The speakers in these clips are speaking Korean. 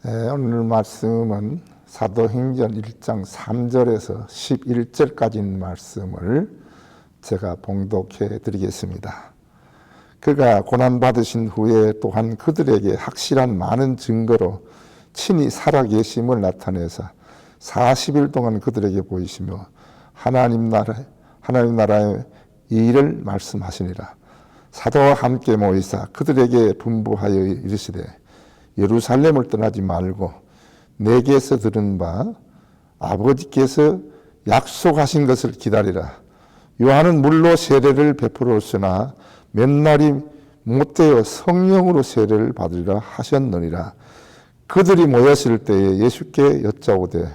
오늘 말씀은 사도행전 1장 3절에서 11절까지 있는 말씀을 제가 봉독해 드리겠습니다. 그가 고난받으신 후에 또한 그들에게 확실한 많은 증거로 친히 살아계심을 나타내사 40일 동안 그들에게 보이시며 하나님 나라의 일을 말씀하시니라. 사도와 함께 모이사 그들에게 분부하여 이르시되 예루살렘을 떠나지 말고 내게서 들은 바 아버지께서 약속하신 것을 기다리라. 요한은 물로 세례를 베풀었으나 몇 날이 못되어 성령으로 세례를 받으리라 하셨느니라. 그들이 모였을 때에 예수께 여짜오되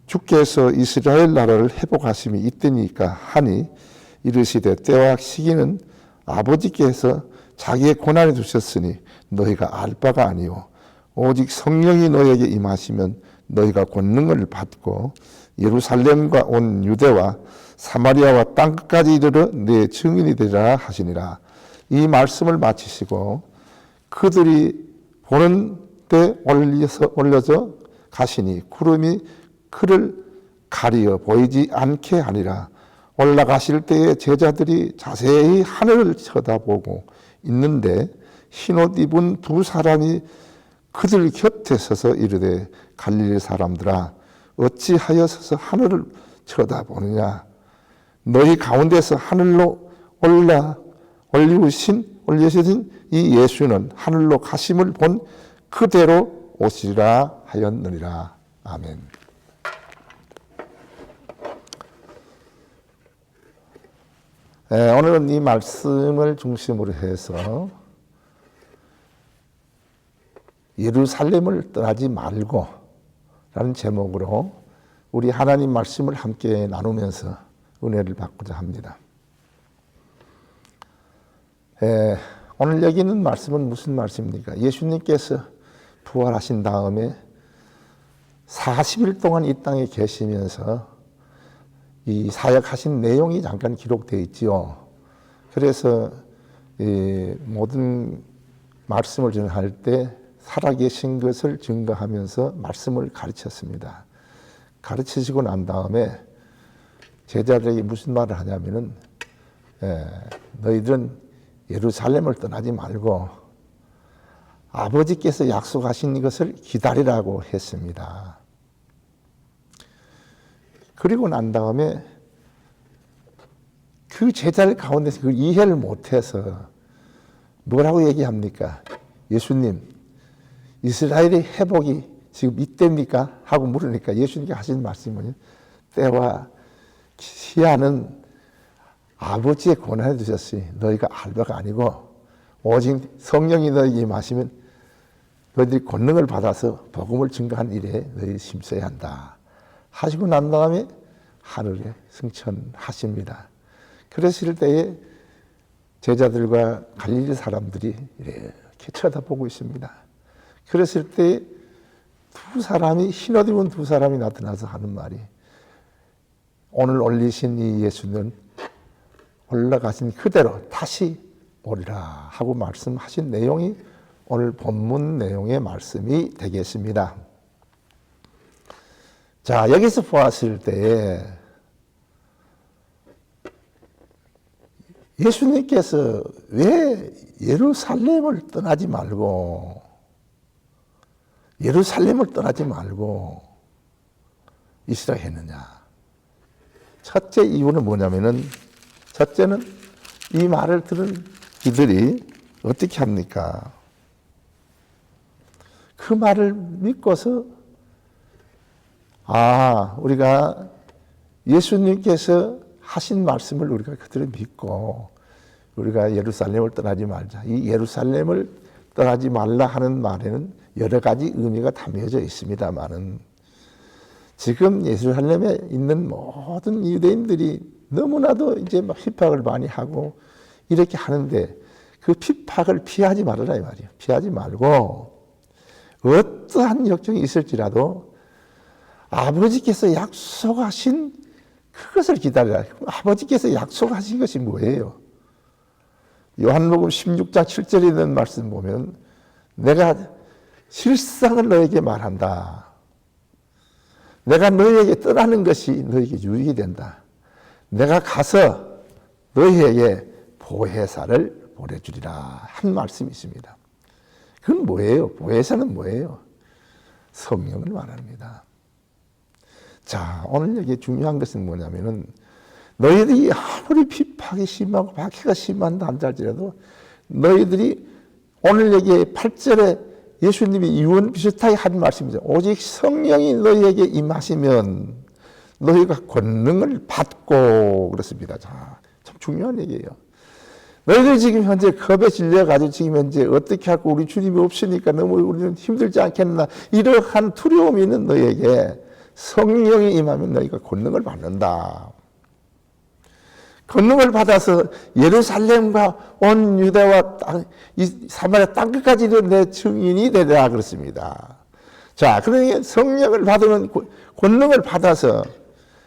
주께서 이스라엘 나라를 회복하심이 이때니까 하니 이르시되 때와 시기는 아버지께서 자기의 고난에 두셨으니 너희가 알 바가 아니요 오직 성령이 너희에게 임하시면 너희가 권능을 받고 예루살렘과 온 유대와 사마리아와 땅끝까지 이르러 내 증인이 되리라 하시니라. 이 말씀을 마치시고 그들이 보는 때 올려져 가시니 구름이 그를 가리어 보이지 않게 하니라. 올라가실 때에 제자들이 자세히 하늘을 쳐다보고 있는데 흰옷 입은 두 사람이 그들 곁에 서서 이르되 갈릴리 사람들아 어찌하여 서서 하늘을 쳐다보느냐. 너희 가운데서 하늘로 올리신 이 예수는 하늘로 가심을 본 그대로 오시리라 하였느니라. 아멘. 오늘은 이 말씀을 중심으로 해서 예루살렘을 떠나지 말고 라는 제목으로 우리 하나님 말씀을 함께 나누면서 은혜를 받고자 합니다. 오늘 여기 있는 말씀은 무슨 말씀입니까? 예수님께서 부활하신 다음에 40일 동안 이 땅에 계시면서 이 사역하신 내용이 잠깐 기록되어 있지요. 그래서 이 모든 말씀을 전할 때 살아계신 것을 증거하면서 말씀을 가르쳤습니다. 가르치시고 난 다음에 제자들에게 무슨 말을 하냐면은 너희들은 예루살렘을 떠나지 말고 아버지께서 약속하신 것을 기다리라고 했습니다. 그리고 난 다음에 그 제자들 가운데서 그걸 이해를 못해서 뭐라고 얘기합니까? 예수님, 이스라엘의 회복이 지금 이때입니까? 하고 물으니까 예수님께 하신 말씀이 뭐냐? 때와 시한은 아버지의 권한에 두셨으니 너희가 알 바가 아니고 오직 성령이 너희에게 임하시면 너희들이 권능을 받아서 복음을 증거한 일에 너희 힘써야 한다. 하시고 난 다음에 하늘에 승천하십니다. 그랬을 때에 제자들과 갈릴리 사람들이 이렇게 쳐다보고 있습니다. 그랬을 때 두 사람이 흰옷 입은 두 사람이 나타나서 하는 말이 오늘 올리신 이 예수는 올라가신 그대로 다시 오리라 하고 말씀하신 내용이 오늘 본문 내용의 말씀이 되겠습니다. 자, 여기서 보았을 때 예수님께서 왜 예루살렘을 떠나지 말고 이스라엘 했느냐. 첫째 이유는 뭐냐면은 첫째는 이 말을 들은 이들이 어떻게 합니까? 그 말을 믿고서 우리가 예수님께서 하신 말씀을 우리가 그대로 믿고 우리가 예루살렘을 떠나지 말자. 이 예루살렘을 떠나지 말라 하는 말에는 여러 가지 의미가 담겨져 있습니다만은 지금 예루살렘에 있는 모든 유대인들이 너무나도 이제 막 핍박을 많이 하고 이렇게 하는데 그 핍박을 피하지 말아라 이 말이에요. 피하지 말고 어떠한 역경이 있을지라도 아버지께서 약속하신 그것을 기다리라. 아버지께서 약속하신 것이 뭐예요? 요한복음 16장 7절에 있는 말씀 보면 내가 실상을 너에게 말한다. 내가 너에게 떠나는 것이 너에게 유익이 된다. 내가 가서 너희에게 보혜사를 보내주리라 한 말씀이 있습니다. 그건 뭐예요? 보혜사는 뭐예요? 성령을 말합니다. 자, 오늘 여기 중요한 것은 뭐냐면은 너희들이 아무리 핍박이 심하고 박해가 심한다 할지라도 너희들이 오늘 여기 8절에 예수님이 유언 비슷하게 한 말씀이죠. 오직 성령이 너희에게 임하시면 너희가 권능을 받고 그렇습니다. 자, 참 중요한 얘기예요. 너희들 지금 현재 겁에 질려가지고 지금 현재 어떻게 할까 우리 주님이 없으니까 너무 우리는 힘들지 않겠나 이러한 두려움이 있는 너희에게 성령이 임하면 너희가 권능을 받는다. 권능을 받아서 예루살렘과 온 유다와 사마리아 땅끝까지 내 증인이 되리라 그렇습니다. 자, 그러니 성령을 받으면 권능을 받아서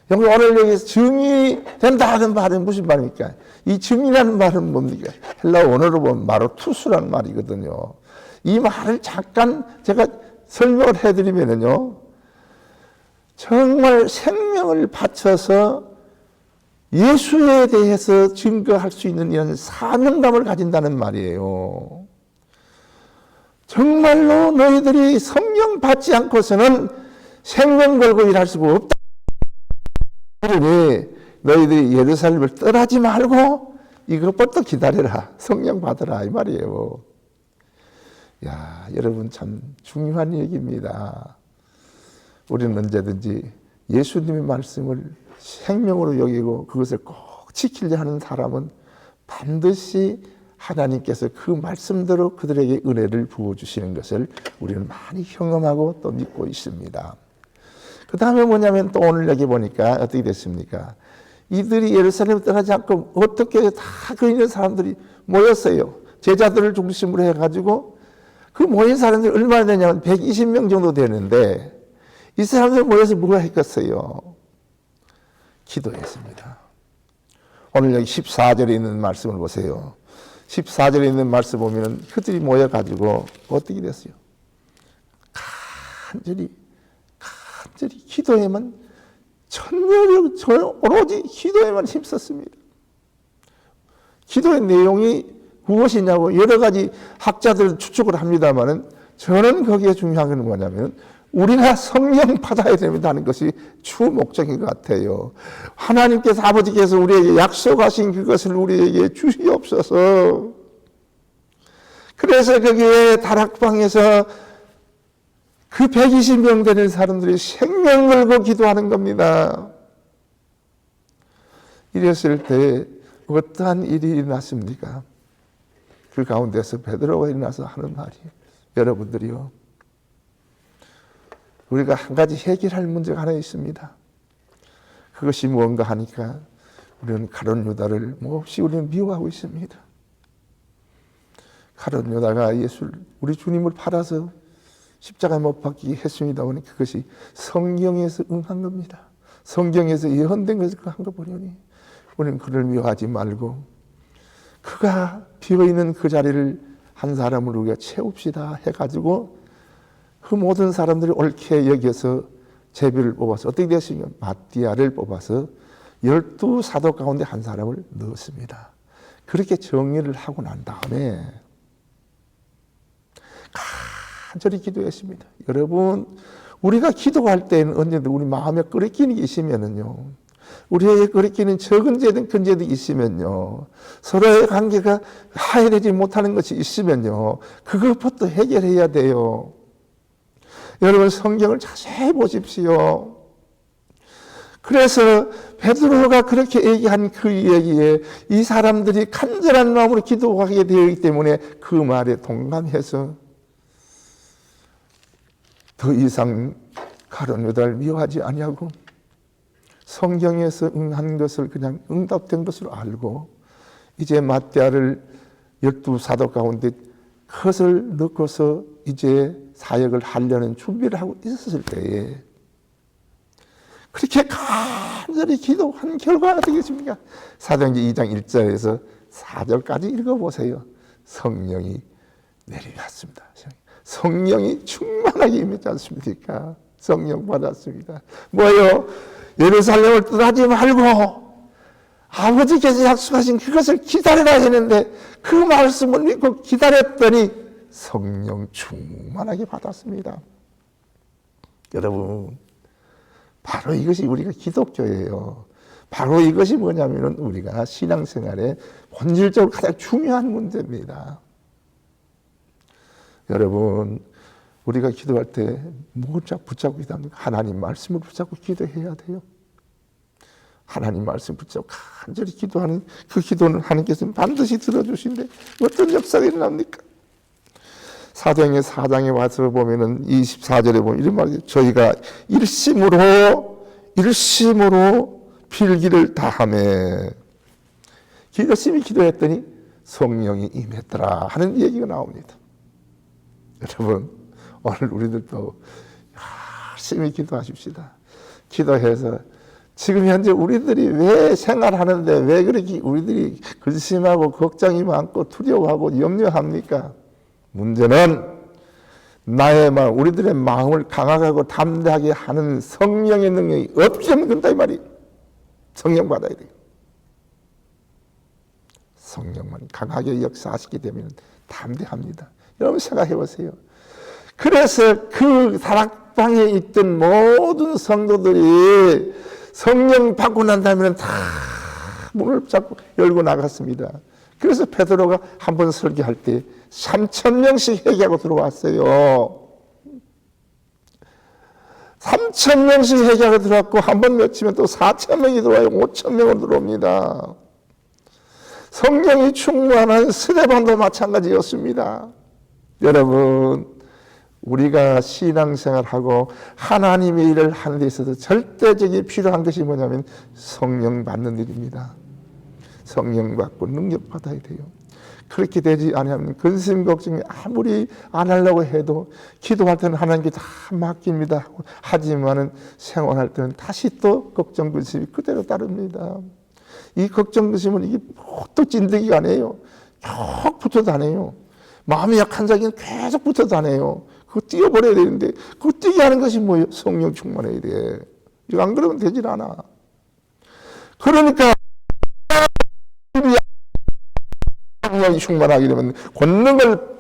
오늘 여기서 증인이 된다 하는 말은 무슨 말입니까? 이 증인이라는 말은 뭡니까? 헬라 원어로 보면 마로투스라는 말이거든요. 이 말을 잠깐 제가 설명을 해드리면요. 정말 생명을 바쳐서 예수에 대해서 증거할 수 있는 이런 사명감을 가진다는 말이에요. 정말로 너희들이 성령 받지 않고서는 생명 걸고 일할 수가 없다. 그러니 너희들이 예루살렘을 떠나지 말고 이것부터 기다려라. 성령 받으라 이 말이에요. 야, 여러분 참 중요한 얘기입니다. 우리는 언제든지 예수님의 말씀을 생명으로 여기고 그것을 꼭 지키려 하는 사람은 반드시 하나님께서 그 말씀대로 그들에게 은혜를 부어주시는 것을 우리는 많이 경험하고 또 믿고 있습니다. 그 다음에 뭐냐면 또 오늘 여기 보니까 어떻게 됐습니까? 이들이 예루살렘을 떠나지 않고 어떻게 다 그 있는 사람들이 모였어요. 제자들을 중심으로 해가지고 그 모인 사람들이 얼마나 되냐면 120명 정도 되는데 이 사람들 모여서 뭐가 했겠어요? 기도했습니다. 오늘 여기 14절에 있는 말씀을 보세요. 14절에 있는 말씀 보면은 그들이 모여가지고 어떻게 됐어요? 간절히 기도에만 오로지 기도에만 힘썼습니다. 기도의 내용이 무엇이냐고 여러 가지 학자들 추측을 합니다만은 저는 거기에 중요한 건 뭐냐면 우리가 성령 받아야 된다는 것이 주 목적인 것 같아요. 하나님께서 아버지께서 우리에게 약속하신 그것을 우리에게 주시옵소서. 그래서 거기에 다락방에서 그 120명 되는 사람들이 생명 걸고 기도하는 겁니다. 이랬을 때 어떠한 일이 일어났습니까? 그 가운데서 베드로가 일어나서 하는 말이 여러분들이요. 우리가 한 가지 해결할 문제가 하나 있습니다. 그것이 무언가 하니까 우리는 가룟 유다를 몹시 우리는 미워하고 있습니다. 가룟 유다가 우리 주님을 팔아서 십자가에 못 박히게 했습니다. 그것이 성경에서 응한 겁니다. 성경에서 예언된 것을 한 거 보려니 우리는 그를 미워하지 말고 그가 비어있는 그 자리를 한 사람을 우리가 채웁시다 해가지고 그 모든 사람들이 옳게 여기서 제비를 뽑아서 어떻게 됐습니까? 마띠아를 뽑아서 12사도 가운데 한 사람을 넣었습니다. 그렇게 정리를 하고 난 다음에 간절히 기도했습니다. 여러분, 우리가 기도할 때는 언제든 우리 마음에 끓이기는 게 있으면은요, 우리에게 끓이기는 적은 죄든 큰 죄도 있으면요, 서로의 관계가 화해되지 못하는 것이 있으면요, 그것부터 해결해야 돼요. 여러분 성경을 자세히 보십시오. 그래서 베드로가 그렇게 얘기한 그 얘기에 이 사람들이 간절한 마음으로 기도하게 되어 있기 때문에 그 말에 동감해서 더 이상 가룟 유다를 미워하지 아니하고 성경에서 응한 것을 그냥 응답된 것으로 알고 이제 마띠아를 12사도 가운데 그것을 넣고서 이제 사역을 하려는 준비를 하고 있었을 때에 그렇게 간절히 기도한 결과가 되겠습니까? 사도행전 2장 1절에서 4절까지 읽어보세요. 성령이 내려왔습니다. 성령이 충만하게 임했지 않습니까? 성령 받았습니다. 뭐요? 예루살렘을 떠나지 말고 아버지께서 약속하신 그것을 기다리라 했는데 그 말씀을 믿고 기다렸더니 성령 충만하게 받았습니다. 여러분, 바로 이것이 우리가 기독교예요. 바로 이것이 뭐냐면 우리가 신앙생활에 본질적으로 가장 중요한 문제입니다. 여러분, 우리가 기도할 때 뭘 붙잡고 기도합니까? 하나님 말씀을 붙잡고 기도해야 돼요. 하나님 말씀 붙잡고 간절히 기도하는 그 기도는 하나님께서는 반드시 들어주신데 어떤 역사가 일어납니까? 사도행전 4장에 와서 보면은 24절에 보면 이런 말이에요. 저희가 일심으로 필기를 다하며 열심히 기도했더니 성령이 임했더라 하는 얘기가 나옵니다. 여러분, 오늘 우리들도 열심히 기도하십시다. 기도해서 지금 현재 우리들이 왜 생활하는데 왜 그렇게 우리들이 근심하고 걱정이 많고 두려워하고 염려합니까? 문제는 나의 마음, 우리들의 마음을 강하고 담대하게 하는 성령의 능력이 없으면 된다 이 말이. 성령 받아야 돼요. 성령만 강하게 역사하시게 되면 담대합니다. 여러분 생각해 보세요. 그래서 그 다락방에 있던 모든 성도들이 성령 받고 난 다음에는 다 문을 잡고 열고 나갔습니다. 그래서 베드로가 한 번 설교할 때 3,000명씩 회개하고 들어왔어요. 3,000명씩 회개하고 들어왔고 한 번 며치면 또 4,000명이 들어와요. 5,000명으로 들어옵니다. 성령이 충만한 스데반도 마찬가지였습니다. 여러분, 우리가 신앙생활하고 하나님의 일을 하는 데 있어서 절대적인 필요한 것이 뭐냐면 성령 받는 일입니다. 성령 받고 능력 받아야 돼요. 그렇게 되지 않으면 근심 걱정이 아무리 안 하려고 해도 기도할 때는 하나님께 다 맡깁니다. 하지만은 생활할 때는 다시 또 걱정 근심이 그대로 따릅니다. 이 걱정 근심은 이게 또 찐득이가 아니에요. 쭉 붙어 다녀요. 마음이 약한 자기는 계속 붙어 다녀요. 그거 띄워버려야 되는데 그거 뛰게 하는 것이 뭐예요? 성령 충만해야 돼. 이거 안 그러면 되질 않아. 그러니까 성령이 충만하게 되면 권능을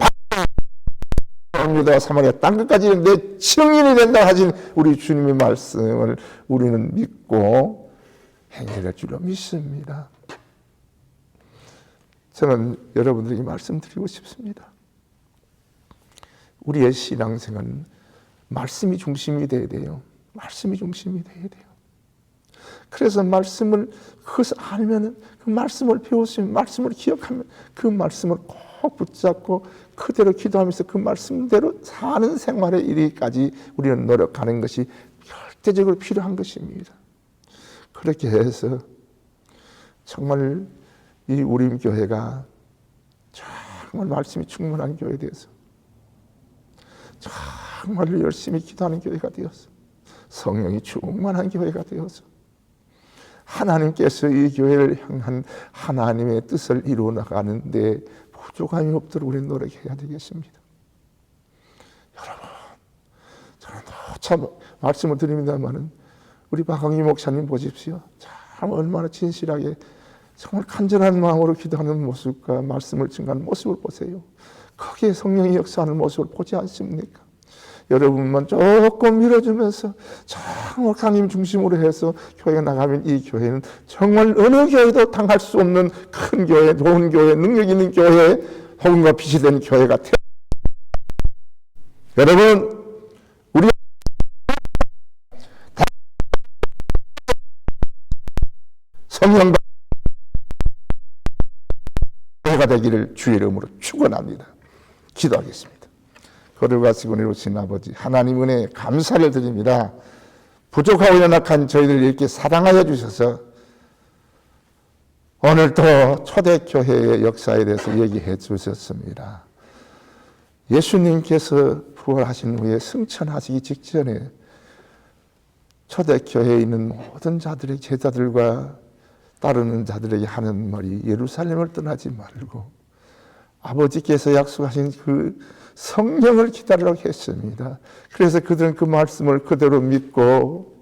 받는 유다와 사마리아 땅끝까지 내 증인이 된다 하신 우리 주님의 말씀을 우리는 믿고 행할 줄로 믿습니다. 저는 여러분들에게 말씀드리고 싶습니다. 우리의 신앙생활은 말씀이 중심이 돼야 돼요. 말씀이 중심이 돼야 돼요. 그래서 말씀을 그것을 알면은 그 말씀을 배웠으면 말씀을 기억하면 그 말씀을 꼭 붙잡고 그대로 기도하면서 그 말씀대로 사는 생활에 이르기까지 우리는 노력하는 것이 절대적으로 필요한 것입니다. 그렇게 해서 정말 이 우리 교회가 정말 말씀이 충만한 교회에 대해서 정말로 열심히 기도하는 교회가 되어서 성령이 충만한 교회가 되어서 하나님께서 이 교회를 향한 하나님의 뜻을 이루어 나가는데 부족함이 없도록 우리는 노력해야 되겠습니다. 여러분, 저는 참 말씀을 드립니다만은 우리 박광희 목사님 보십시오. 참 얼마나 진실하게 정말 간절한 마음으로 기도하는 모습과 말씀을 증가하는 모습을 보세요. 거기에 성령이 역사하는 모습을 보지 않습니까? 여러분만 조금 밀어주면서 정말 강림 중심으로 해서 교회가 나가면 이 교회는 정말 어느 교회도 당할 수 없는 큰 교회, 좋은 교회, 능력 있는 교회, 복음과 빛이 된 교회가 되어. 여러분, 우리 성령 교회가 되기를 주의 이름으로 축원합니다. 기도하겠습니다. 거룩하시고 이루신 아버지 하나님 은혜에 감사를 드립니다. 부족하고 연약한 저희들 이렇게 사랑하여 주셔서 오늘도 초대교회의 역사에 대해서 얘기해 주셨습니다. 예수님께서 부활하신 후에 승천하시기 직전에 초대교회에 있는 모든 자들의 제자들과 따르는 자들에게 하는 말이 예루살렘을 떠나지 말고 아버지께서 약속하신 그 성령을 기다리라고 했습니다. 그래서 그들은 그 말씀을 그대로 믿고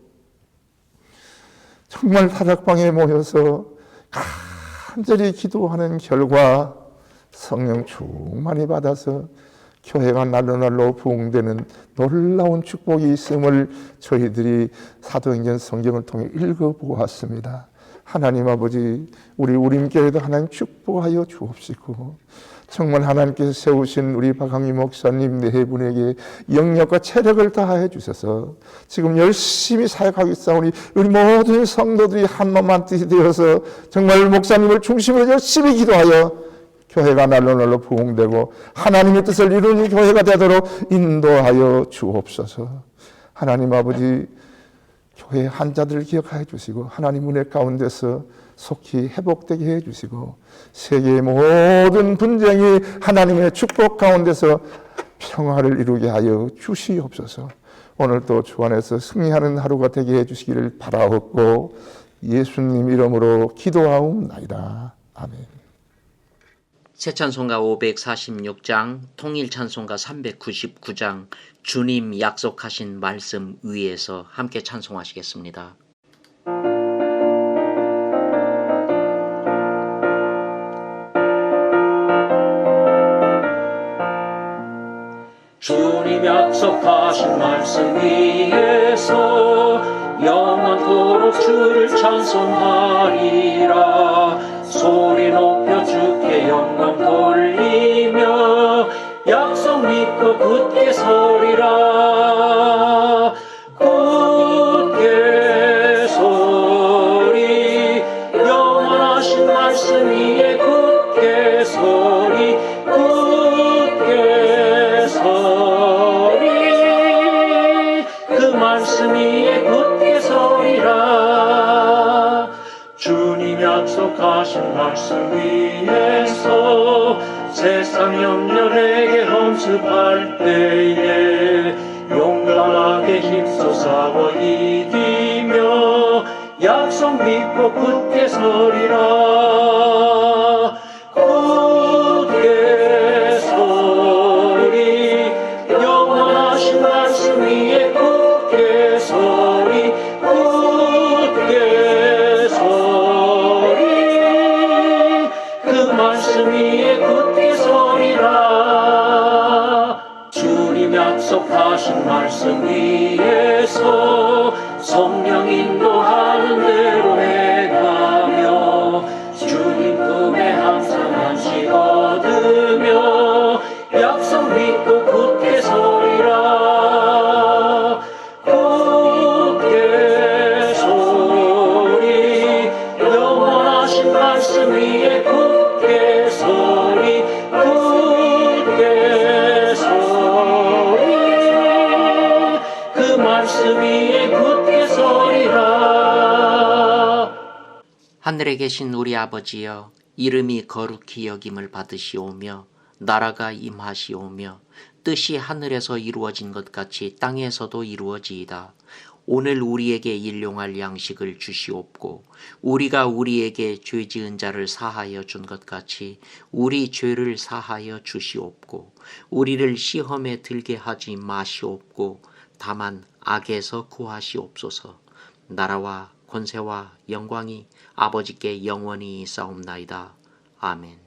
정말 다락방에 모여서 간절히 기도하는 결과 성령 충만히 받아서 교회가 날로 부흥되는 놀라운 축복이 있음을 저희들이 사도행전 성경을 통해 읽어보았습니다. 하나님 아버지, 우리 우림교회도 하나님 축복하여 주옵시고 정말 하나님께서 세우신 우리 박항희 목사님 네 분에게 영역과 체력을 다해 주셔서 지금 열심히 사역하고 있사오니 우리 모든 성도들이 한마음한 뜻이 되어서 정말 목사님을 중심으로 열심히 기도하여 교회가 날로 부흥되고 하나님의 뜻을 이루는 교회가 되도록 인도하여 주옵소서. 하나님 아버지, 교회 환자들을 기억하여 주시고 하나님 은혜 가운데서 속히 회복되게 해주시고 세계의 모든 분쟁이 하나님의 축복 가운데서 평화를 이루게 하여 주시옵소서. 오늘도 주 안에서 승리하는 하루가 되게 해주시기를 바라옵고 예수님 이름으로 기도하옵나이다. 아멘. 새 찬송가 546장, 통일 찬송가 399장, 주님 약속하신 말씀 위에서 함께 찬송하시겠습니다. 주님 약속하신 말씀 위에서 영원토록 주를 찬송하리라. 소리 높여 주께 영광 돌리며 약속 믿고 굳게 서리라. 굳게 서리 영원하신 말씀 위에 굳게 서리 굳게 서리 그 말씀 위에 굳게 서리라. 주님 약속하신 말씀 위에서 세상 염려에게 험습할 때에 용감하게 힘써 싸워 이기며 약속 믿고 굳게 서리라. 굳게 서리 영원하신 말씀 위에 굳게 서리 굳게 서리 그 말씀 위에 굳게 서리라. 주님 약속하신 말씀 위에서 성령 인도하는 대로 행하며 주님 품에 항상 안식 얻으며 약속 믿고 굳게 서리라. 굳게 서리 영원하신 말씀 위에 굳게 서리 굳게 서리 그 말씀 위에 굳게 서리라. 하늘에 계신 우리 아버지여, 이름이 거룩히 여김을 받으시오며 나라가 임하시오며 뜻이 하늘에서 이루어진 것 같이 땅에서도 이루어지이다. 오늘 우리에게 일용할 양식을 주시옵고 우리가 우리에게 죄 지은 자를 사하여 준 것 같이 우리 죄를 사하여 주시옵고 우리를 시험에 들게 하지 마시옵고 다만 악에서 구하시옵소서. 나라와 권세와 영광이 아버지께 영원히 있사옵나이다. 아멘.